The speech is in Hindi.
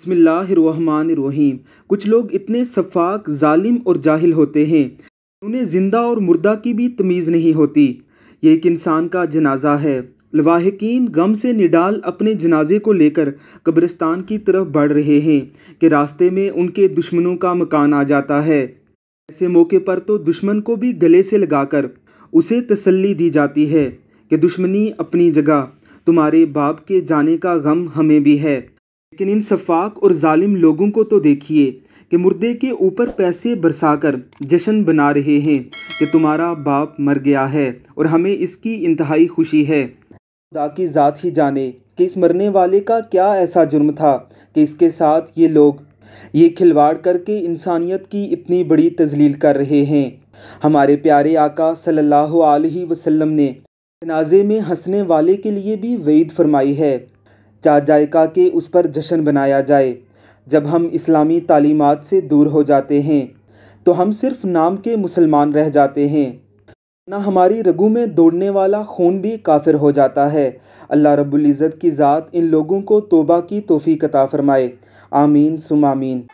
बिस्मिल्लाहिर्रहमानिर्रहीम। कुछ लोग इतने सफाक, जालिम और जाहिल होते हैं, उन्हें ज़िंदा और मुर्दा की भी तमीज़ नहीं होती। ये एक इंसान का जनाजा है। लवाहिकीन गम से निडाल अपने जनाजे को लेकर कब्रिस्तान की तरफ बढ़ रहे हैं कि रास्ते में उनके दुश्मनों का मकान आ जाता है। ऐसे मौके पर तो दुश्मन को भी गले से लगाकर उसे तसल्ली दी जाती है कि दुश्मनी अपनी जगह, तुम्हारे बाप के जाने का गम हमें भी है। लेकिन इन सफाक और जालिम लोगों को तो देखिए कि मुर्दे के ऊपर पैसे बरसाकर जश्न बना रहे हैं कि तुम्हारा बाप मर गया है और हमें इसकी इंतहाई खुशी है। खुदा की ज़ात ही जाने कि इस मरने वाले का क्या ऐसा जुर्म था कि इसके साथ ये लोग ये खिलवाड़ करके इंसानियत की इतनी बड़ी तजलील कर रहे हैं। हमारे प्यारे आका सल्लल्लाहु अलैहि वसल्लम ने जनाजे में हंसने वाले के लिए भी वईद फरमाई है। चाह जायका कि उस पर जश्न बनाया जाए। जब हम इस्लामी तालीमात से दूर हो जाते हैं तो हम सिर्फ नाम के मुसलमान रह जाते हैं, ना हमारी रगों में दौड़ने वाला खून भी काफिर हो जाता है। अल्लाह रब्बुल इज़्ज़त की ज़ात इन लोगों को तौबा की तौफीक अता फरमाए। आमीन सुम आमीन।